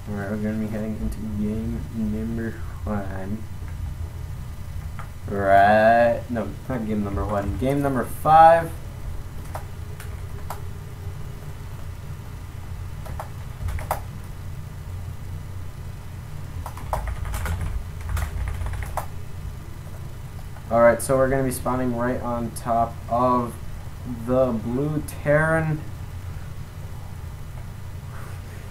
Alright, we're gonna be heading into game number 1. Right, no, not game number 1, game number 5. Alright, so we're gonna be spawning right on top of the blue Terran.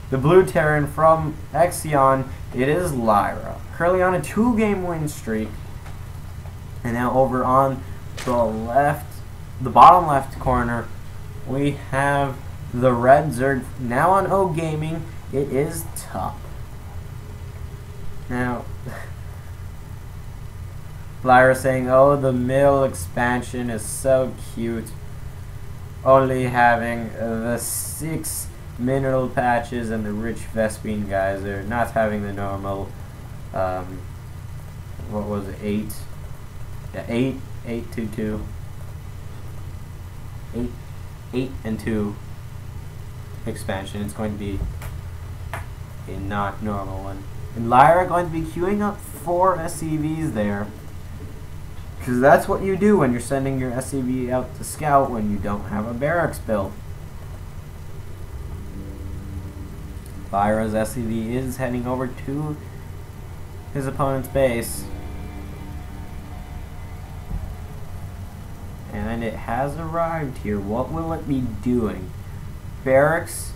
The blue Terran from exioN. It is Lyra. Currently on a 2-game win streak. And now over on the bottom left corner, we have the red Zerg. Now on oGaming, it is Top. Now, Lyra saying, oh, the mill expansion is so cute. Only having the 6 mineral patches and the rich Vespine geyser, not having the normal, what was it, 8? Yeah, 8 and 2 expansion. It's going to be a not normal one. And Lyra going to be queuing up 4 SCVs there. Because that's what you do when you're sending your SCV out to scout when you don't have a barracks built. Lyra's SCV is heading over to his opponent's base. And it has arrived here. What will it be doing? Barracks?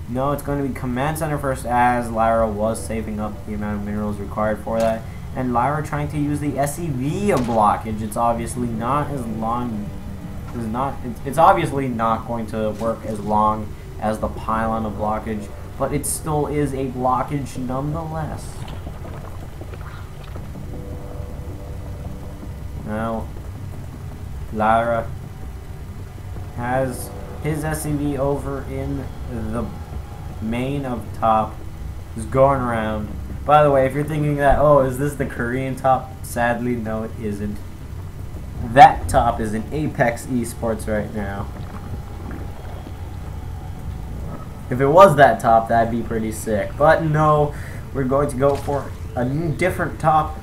No, it's going to be command center first, as Lyra was saving up the amount of minerals required for that. And Lyra trying to use the SCV of blockage. It's obviously not as long. It's obviously not going to work as long as the pylon of blockage, but it still is a blockage nonetheless. Now, Lyra has his SCV over in the main of Top. Is going around. By the way, if you're thinking that, oh, is this the Korean Top? Sadly, no, it isn't. That Top is in Apex Esports right now. If it was that Top, that'd be pretty sick. But no, we're going to go for a different Top.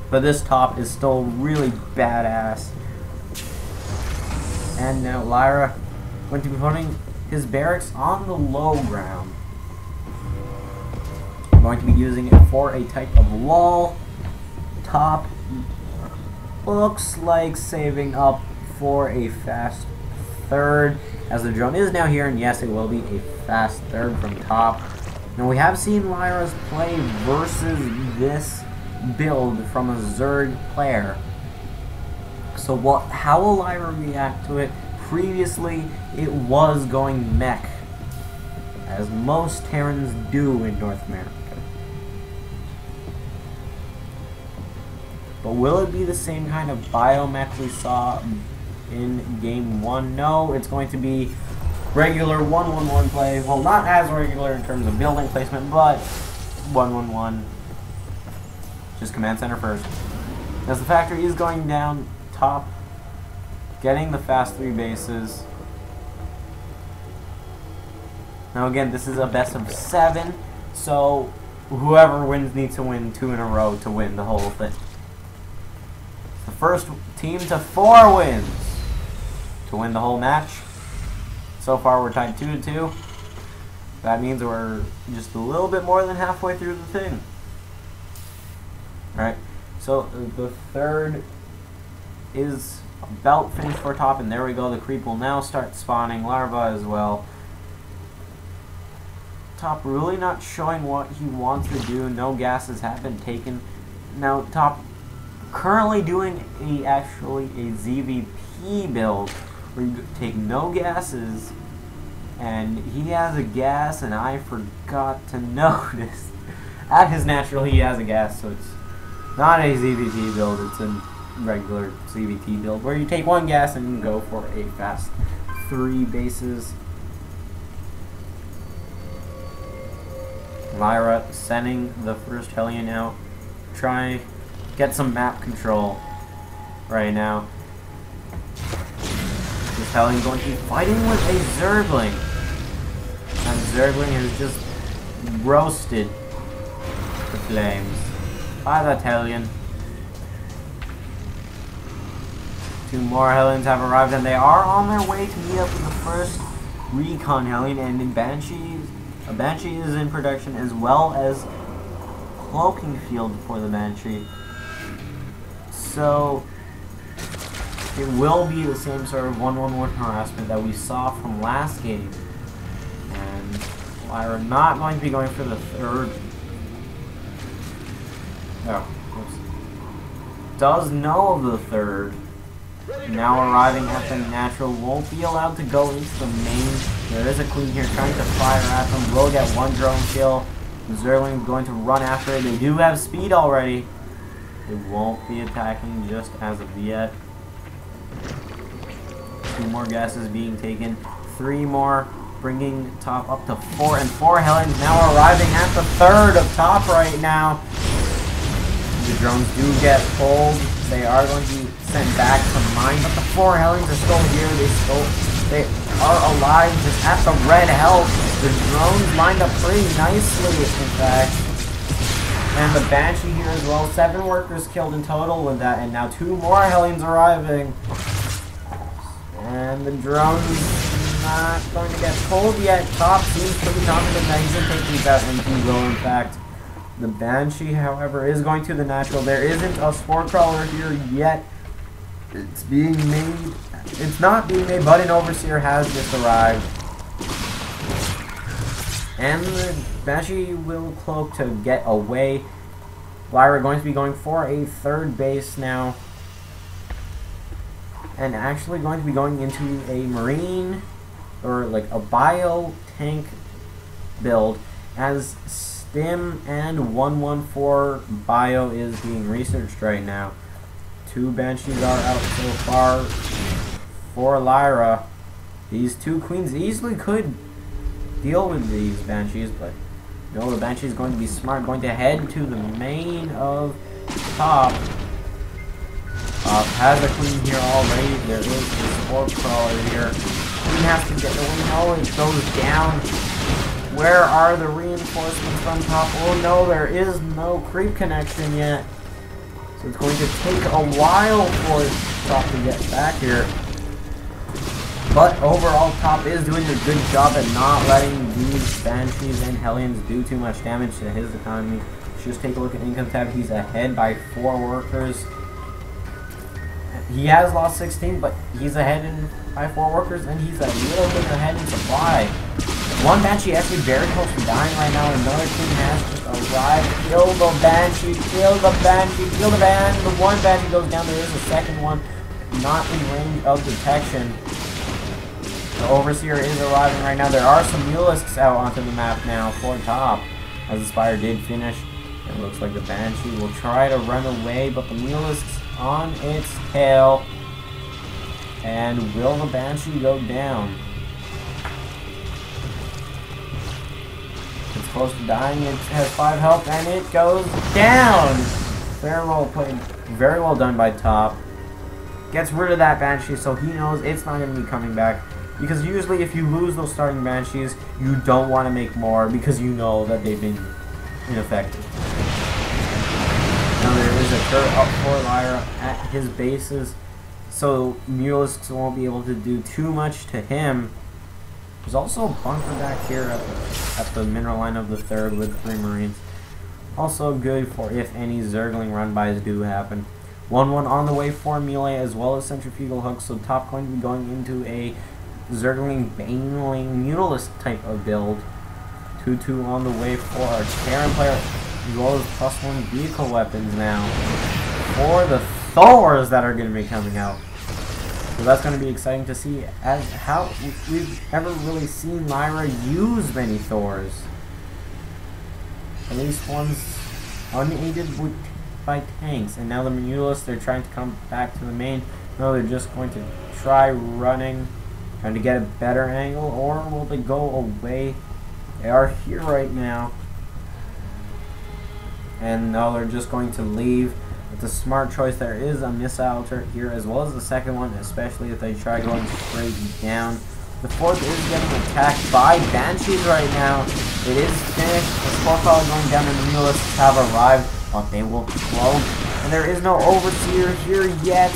But this Top is still really badass. And now Lyra going to be putting his barracks on the low ground. Going to be using it for a type of lull. Top looks like saving up for a fast third, as the drone is now here, and yes, it will be a fast third from Top. Now we have seen Lyra's play versus this build from a Zerg player. So how will Lyra react to it? Previously, it was going mech, as most Terrans do in North America. But will it be the same kind of biomech we saw in Game 1? No, it's going to be regular 1-1-1 play. Well, not as regular in terms of building placement, but 1-1-1. Just command center first. As the factory is going down, Top getting the fast 3 bases. Now again, this is a best of 7, so whoever wins needs to win 2 in a row to win the whole thing. The first team to 4 wins to win the whole match. So far we're tied 2-2. That means we're just a little bit more than halfway through the thing. Alright, so the third is about finished for Top, and there we go. The creep will now start spawning larvae as well. Top really not showing what he wants to do. No gases have been taken. Now Top currently doing actually a ZVP build where you take no gases, and he has a gas, and I forgot to notice. At his natural, he has a gas, so it's not a ZVP build, it's a regular CVT build where you take 1 gas and go for a fast 3 bases. Lyra sending the first Hellion out, try get some map control right now. This Hellion going to be fighting with a Zergling, and Zergling is just roasted the flames by that Hellion. 2 more Hellions have arrived, and they are on their way to meet up with the first recon Hellion, and a Banshee is in production, as well as cloaking field for the Banshee. So it will be the same sort of 1-1-1 harassment that we saw from last game. And Lyra not going to be going for the third. Oh, oops. Does know of the third. Now arriving at the natural, won't be allowed to go into the main. There is a queen here trying to fire at them. Will get 1 drone kill. Zergling going to run after it. They do have speed already. They won't be attacking just as of yet. 2 more gases being taken. 3 more, bringing top up to 4. And 4 Hellions now arriving at the third of top right now. The drones do get pulled. They are going to be sent back to mine, but the 4 Hellions are still here. They are alive, just at the red health. The drones lined up pretty nicely, in fact. And the Banshee here as well. 7 workers killed in total with that, and now 2 more Hellions arriving. And the drone's not going to get pulled yet. Top seems pretty confident that he's going to take these out, and he will, in fact. The Banshee, however, is going to the natural. There isn't a Spore Crawler here yet. It's being made. It's not being made, but an Overseer has just arrived. And the Banshee will cloak to get away. Lyra going to be going for a third base now. And actually going to be going into a marine, or like a bio tank build, as Stim and 114 bio is being researched right now. 2 Banshees are out so far for Lyra. These 2 queens easily could deal with these Banshees, but no, the Banshee is going to be smart, going to head to the main of top. Has a queen here already. There is a Spore Crawler here. Queen has to get away. No, it goes down. Where are the reinforcements from top? Oh no, there is no creep connection yet. So it's going to take a while for top to get back here. But overall, top is doing a good job at not letting these Banshees and Hellions do too much damage to his economy. Just take a look at income tab. He's ahead by 4 workers. He has lost 16, but he's ahead by 4 workers, and he's a little bit ahead in supply. 1 Banshee actually very close to dying right now. Another queen has just arrived. Kill the Banshee, kill the Banshee, kill the Banshee. The 1 Banshee goes down. There is a second one not in range of detection. The Overseer is arriving right now. There are some Mulisks out onto the map now for top, as the Spire did finish. It looks like the Banshee will try to run away, but the Mulisk's on its tail. And will the Banshee go down? It's close to dying. It has 5 health, and it goes down. Very well played. Very well done by top. Gets rid of that Banshee, so he knows it's not going to be coming back. Because usually if you lose those starting Banshees, you don't want to make more because you know that they've been ineffective. Now there is a turret up for Lyra at his bases, so Mulisks won't be able to do too much to him. There's also a bunker back here at the mineral line of the third with 3 Marines. Also good for if any Zergling run-bys do happen. 1-1 on the way for melee as well as centrifugal hooks, so top going to be going into a Zergling Baneling Mutalisk type of build. 2-2 on the way for our Terran player, as well as +1 vehicle weapons now for the Thors that are going to be coming out. So that's going to be exciting to see, as how we've ever really seen Lyra use many Thors. At least one's unaided by tanks, and now the Mutalisks, they're trying to come back to the main. No, they're just going to try running, trying to get a better angle, or will they go away? They are here right now. And no, they're just going to leave. It's a smart choice. There is a missile turret here as well as the second one, especially if they try going straight down The fourth is getting attacked by Banshees right now. It is finished. The Spore Crawler going down and the Mulists have arrived, but they will close. And there is no Overseer here yet.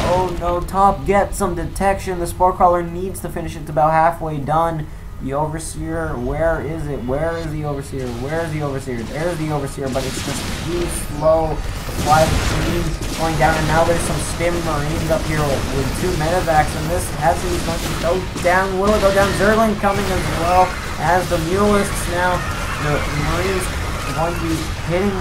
Oh no, Top gets some detection. The Spore Crawler needs to finish. It's about halfway done. The Overseer, where is it? Where is the Overseer? Where is the Overseer? There's the Overseer, but it's just too slow. Fly Marines going down, and now there's some Stim Marines up here with 2 medevacs, and this hatchery is going to go down. Will it go down? Zergling coming as well as the Mulists now. The Marines are going to be hitting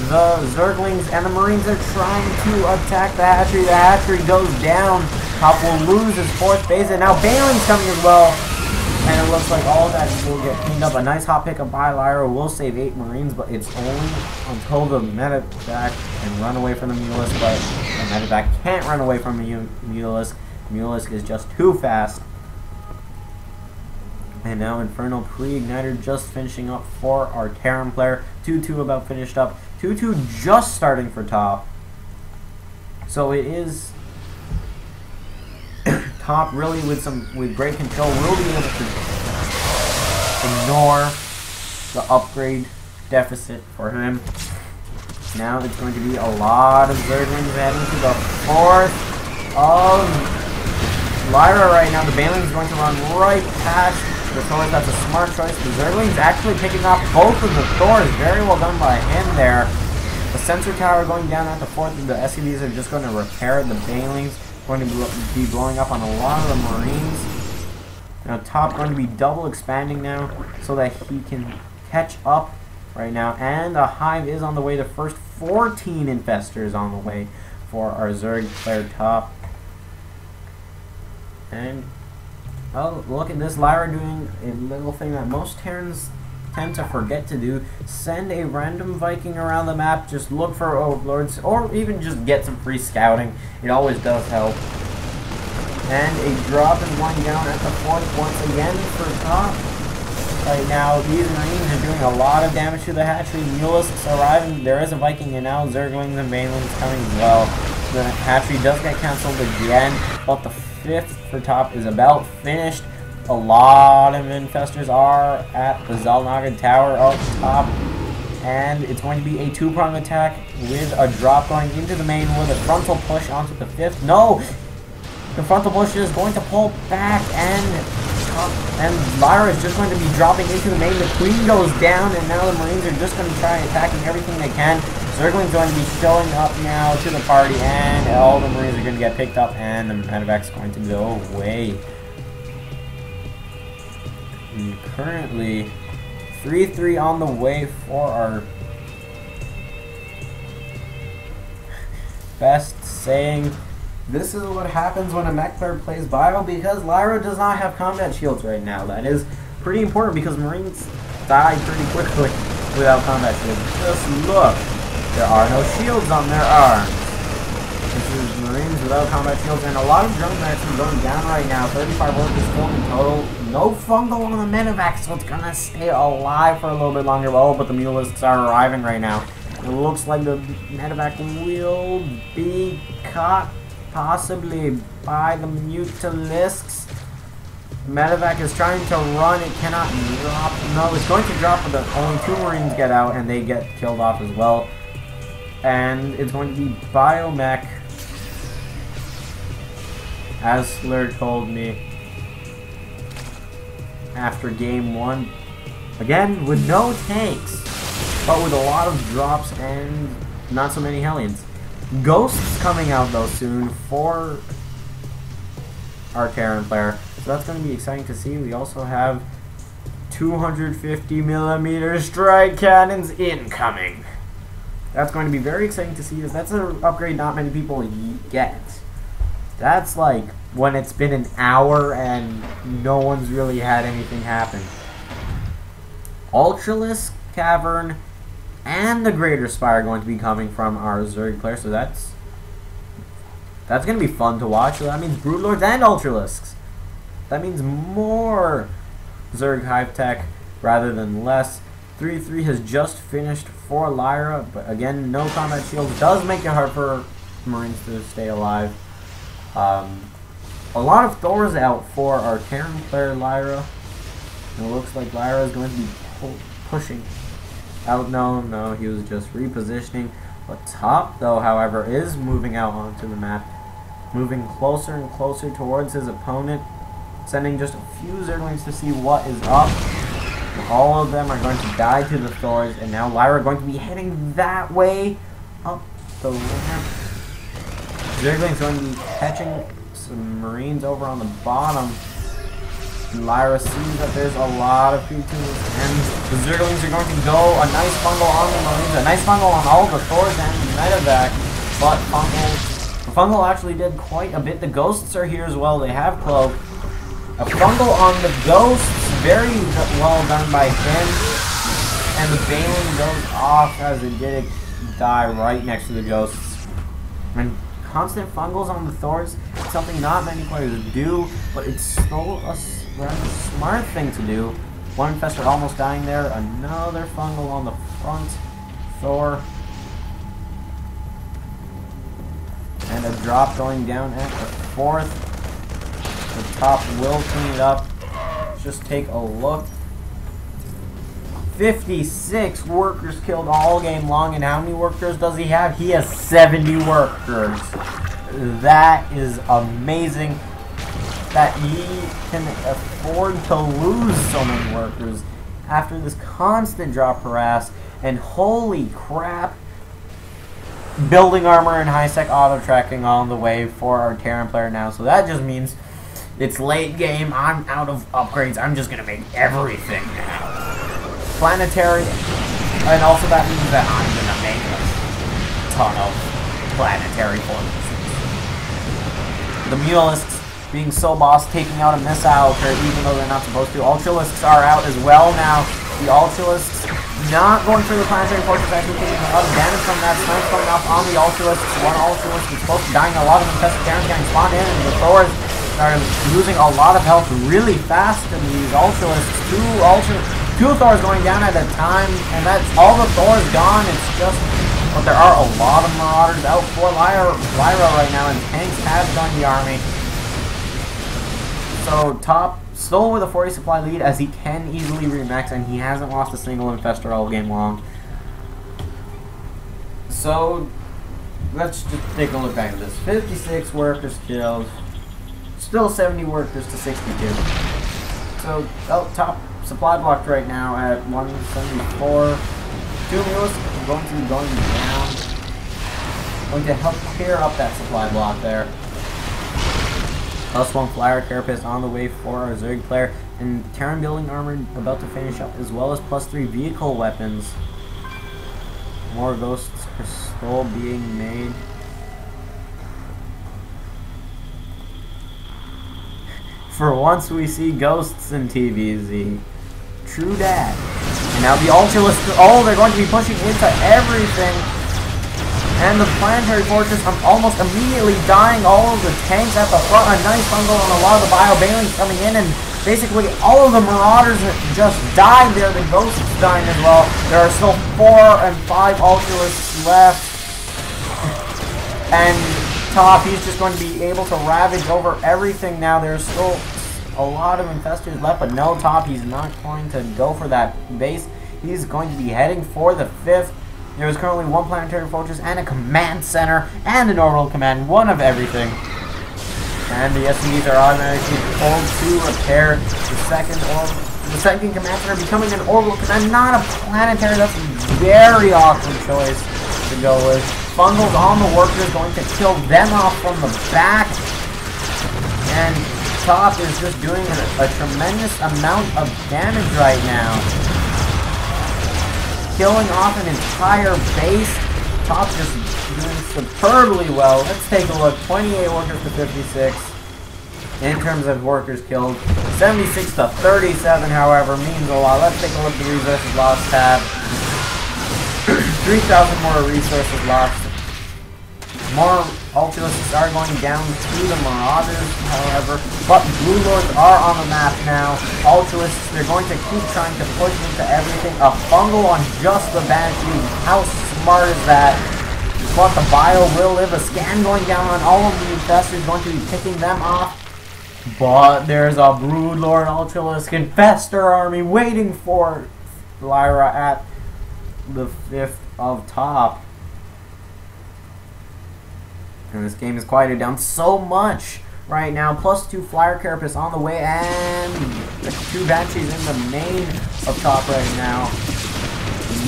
the Zerglings, and the Marines are trying to attack the hatchery. The hatchery goes down. Top will lose his 4th base, and now Bailing's coming as well. And it looks like all of that will get cleaned up. A nice hot pickup by Lyra will save 8 Marines, but it's only until the medevac can run away from the Mulisk, but the medevac can't run away from the Mulisk. Mulisk is just too fast. And now Infernal Pre-Igniter just finishing up for our Terran player. 2-2 about finished up. 2-2 just starting for Top. So it is Top really with great control will be able to ignore the upgrade deficit for him. Now it's going to be a lot of Zerglings heading to the 4th of Lyra right now. The Bailing's going to run right past the Thors. That's a smart choice. The Zergling's actually picking off both of the Thors. Very well done by him there. The sensor tower going down at the 4th. The SCVs are just going to repair the Bailings. Going to be blowing up on a lot of the Marines. Now Top going to be double expanding now so that he can catch up right now. And a Hive is on the way. The first 14 infestors on the way for our Zerg player Top. And oh, look at this, Lyra doing a little thing that most Terrans tend to forget to do. Send a random Viking around the map, just look for overlords, or even just get some free scouting. It always does help. And a drop is one down at the 4th once again for Top. Right now, these Marines are doing a lot of damage to the hatchery. Mulisks arriving. There is a Viking, and now Zerglings and Banelings coming as well. The hatchery does get cancelled again, but the 5th for Top is about finished. A lot of infestors are at the Zalnaga Tower up top, and it's going to be a 2-prong attack with a drop going into the main with a frontal push onto the 5th. No! The frontal push is going to pull back, and Lyra is just going to be dropping into the main. The Queen goes down, and now the Marines are just going to try attacking everything they can. Zergling's going to be showing up now to the party, and all the Marines are going to get picked up, and the medevac's going to go away. And currently 3-3 on the way for our best saying. This is what happens when a mech player plays bio, because Lyra does not have combat shields right now. That is pretty important because Marines die pretty quickly without combat shields. Just look, there are no shields on their arms. This is Marines without combat shields, and a lot of drone action going down right now. 35 workers killed in total. No fungal on the medevac, so it's gonna stay alive for a little bit longer. Oh, but the Mulisks are arriving right now. It looks like the medevac will be caught possibly by the Mutalisks. Medevac is trying to run. It cannot drop. No, it's going to drop, but only 2 Marines get out, and they get killed off as well. And it's going to be Biomech, as Slur told me after game 1. Again, with no tanks, but with a lot of drops and not so many Hellions. Ghosts coming out though soon for our Terran player, so that's going to be exciting to see. We also have 250mm strike cannons incoming. That's going to be very exciting to see. That's an upgrade not many people get. That's like when it's been an hour and no one's really had anything happen. Ultralisk Cavern and the Greater Spire are going to be coming from our Zerg player, so that's going to be fun to watch. So that means Broodlords and Ultralisks. That means more Zerg Hive Tech rather than less. 3-3 has just finished for Lyra, but again, no combat shields does make it hard for Marines to stay alive. A lot of Thors out for our Terran player Lyra. And it looks like Lyra is going to be pushing out. No, he was just repositioning. But Top, though, however, is moving out onto the map. Moving closer and closer towards his opponent. Sending just a few Zerglings to see what is up. All of them are going to die to the Thors. And now Lyra going to be heading that way up the ramp. Zergling's going to be catching some Marines over on the bottom. And Lyra sees that there's a lot of P2s, and the Zerglings are going to go a nice fungal on the Marines, a nice fungal on all the Thors and the Medevac, but the fungal actually did quite a bit. The Ghosts are here as well, they have Cloak. A fungal on the Ghosts, very well done by him, and the Baneling goes off as it did die right next to the Ghosts. And constant fungals on the Thors, something not many players do, but it's still a rather smart thing to do. One Infestor almost dying there, another fungal on the front Thor, and a drop going down at the 4th. The Top will clean it up. Just take a look. 56 workers killed all game long, and how many workers does he have? He has 70 workers. That is amazing that he can afford to lose so many workers after this constant drop harass. And holy crap, building armor and high-sec auto-tracking on the way for our Terran player now. So that just means it's late game, I'm out of upgrades, I'm just gonna make everything now planetary, and also that means that I'm gonna make a ton of planetary fortresses. The Mutalisks being so boss, taking out a missile turret even though they're not supposed to. Ultralisks are out as well now. The Ultralisks not going for the planetary fortress, actually taking a lot of damage from that. Snipe going off on the Ultralisks. One Ultralisk is close to dying. A lot of infested Terrans getting spawned in, and the Thors are losing a lot of health really fast. And these Ultralisks, two Thors going down at a time, and that's all the Thors gone. It's just, but there are a lot of Marauders out for Lyra right now, and tanks have joined the army. So Top still with a 40 supply lead, as he can easily remax, and he hasn't lost a single Infestor all game long. So let's just take a look back at this. 56 workers killed, still 70 workers to 62. So Top supply blocked right now at 174. 2 mules going to be going down, going to help clear up that supply block there. +1 Flyer Carapace on the way for our Zerg player, and Terran building armor about to finish up, as well as +3 vehicle weapons. More Ghosts are still being made. For once we see Ghosts in TVZ. True dat. And now the Ultralisks, they're going to be pushing into everything. And the planetary fortress almost immediately dying. All of the tanks at the front, a nice fungal on a lot of the Bio-Banelings coming in, and basically all of the Marauders that just died there. The Ghosts dying as well. There are still 4 and 5 Ultralisks left. And Top, he's just going to be able to ravage over everything now. There's still a lot of Infestors left, but no, Top, he's not going to go for that base. He's going to be heading for the 5th. There is currently 1 planetary fortress and a command center and an orbital command, one of everything. And the SMEs are automatically told to repair the second command center, becoming an orbital command, not a planetary. That's a very awkward choice to go with. Fungals on the workers, going to kill them off from the back. And Top is just doing a tremendous amount of damage right now. Killing off an entire base. Top just doing superbly well. Let's take a look. 28 workers to 56 in terms of workers killed. 76 to 37, however, means a lot. Let's take a look at the resources lost tab. 3,000 more resources lost. More Ultralisks are going down to the Marauders, however, but Blue Lords are on the map now. Ultralisks, they're going to keep trying to push into everything. A fungal on just the Banshee. How smart is that? But the Bio will live. A scan going down on all of the Infestors, going to be picking them off. But there's a Broodlord Ultralisk Infestor army waiting for Lyra at the 5th of top. And this game is quieted down so much right now. +2 Flyer Carapace on the way, and the 2 Banshees in the main of top right now.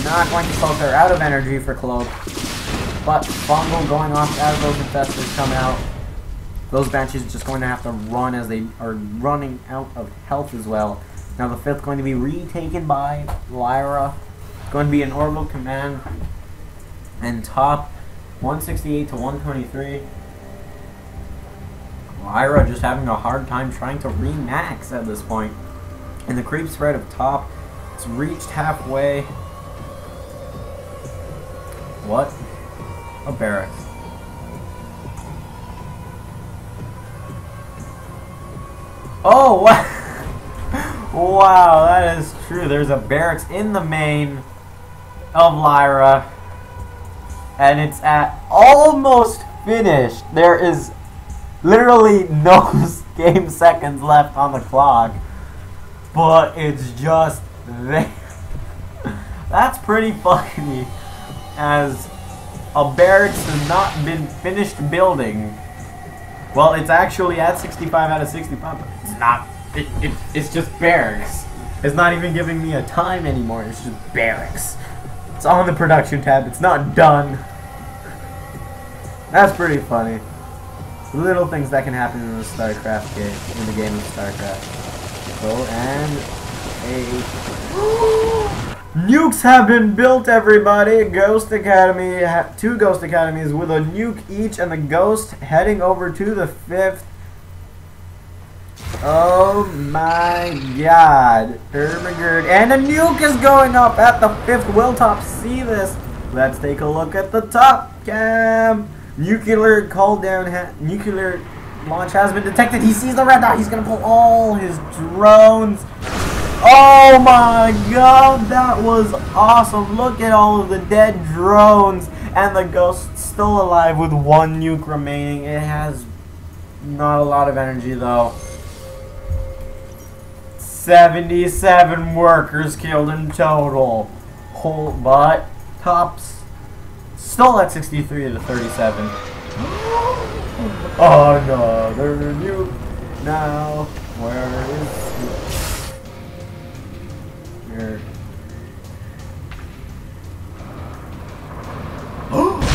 Not going to cloak. They're out of energy for cloak. But Fungal going off as those Infestors come out. Those Banshees are just going to have to run as they are running out of health as well. Now the 5th going to be retaken by Lyra. It's going to be an orbital command. And top 168 to 123. Lyra just having a hard time trying to re-max at this point. And the creep spread of top, it's reached halfway. What? A barracks. Oh, wow. Wow, that is true. There's a barracks in the main of Lyra. And it's at almost finished. There is literally no game seconds left on the clock. But it's just there. That's pretty funny. As a barracks has not been finished building. Well, it's actually at 65 out of 65, but it's not. It's just barracks. It's not even giving me a time anymore. It's just barracks. It's on the production tab. It's not done. That's pretty funny. Little things that can happen in the StarCraft game, in the game of StarCraft. So, and nukes have been built, everybody. Ghost Academy, 2 Ghost Academies with a nuke each, and the Ghost heading over to the 5th. Oh my god. Ermagerd. And a nuke is going up at the 5th. Will Top see this? Let's take a look at the top cam. Nuclear call down, nuclear launch has been detected. He sees the red dot. He's going to pull all his drones. Oh my god, that was awesome. Look at all of the dead drones. And the Ghost still alive with 1 nuke remaining. It has not a lot of energy though. 77 workers killed in total. But Top's still at 63 to 37. Oh no, there's a nuke now. Where is he? Here.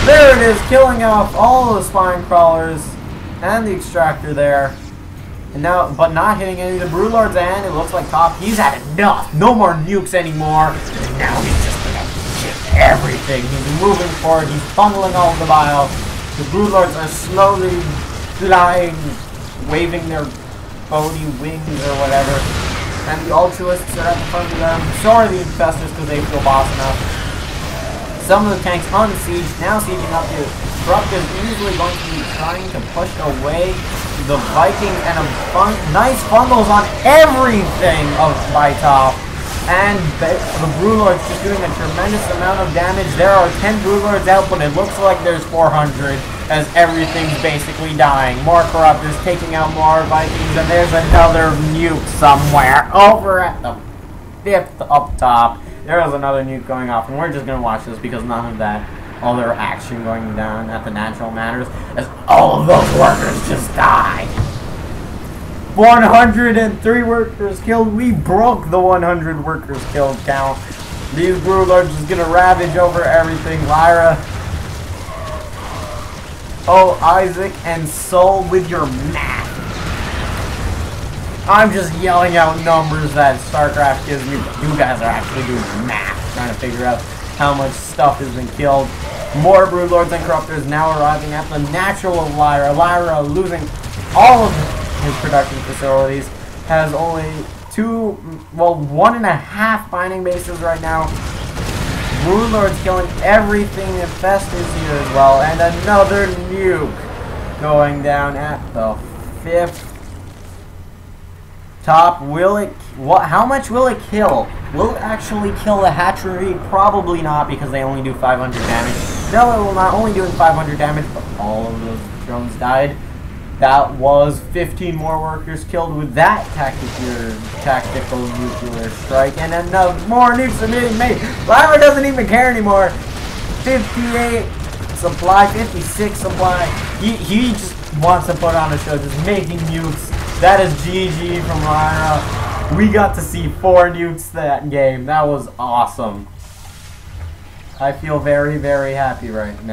There it is, killing off all the spine crawlers and the extractor there. And now, but not hitting any of the Broodlords, and it looks like Top, he's had enough. No more nukes anymore. And now he's just gonna hit everything. He's moving forward, he's funneling all of the bile. The Broodlords are slowly flying, waving their bony wings or whatever. And the Ultralists are at the front of them. So are the Infestors because they feel boss enough. Some of the tanks unsieged, now sieging up here. Truck is easily going to be trying to push away the Vikings, and a nice bundles on everything by Top. And the Broodlords just doing a tremendous amount of damage. There are 10 Broodlords out, but it looks like there's 400 as everything's basically dying. More Corruptors taking out more Vikings, and there's another nuke somewhere over at the 5th up top. There was another nuke going off, and we're just going to watch this because none of that other action going down at the natural matters, as all of those workers just died. 103 workers killed. We broke the 100 workers killed count. These Broodlords is gonna ravage over everything. Lyra. Oh, Isaac and Soul with your math. I'm just yelling out numbers that StarCraft gives me, but you guys are actually doing math, trying to figure out how much stuff has been killed. More Broodlords and Corruptors now arriving at the natural of Lyra. Lyra losing all of his production facilities. Has only 1.5 mining bases right now. Broodlords killing everything. Infestors here as well. And another nuke going down at the 5th. Top, will it... how much will it kill? Will it actually kill the hatchery? Probably not, because they only do 500 damage. No, it will not, only doing 500 damage, but all of those drones died. That was 15 more workers killed with that tactical nuclear strike, and then more nukes are being made. Lyra doesn't even care anymore. 58 supply, 56 supply. He just wants to put on a show, just making nukes. That is GG from Lyra. We got to see 4 nukes that game. That was awesome. I feel very, very happy right now.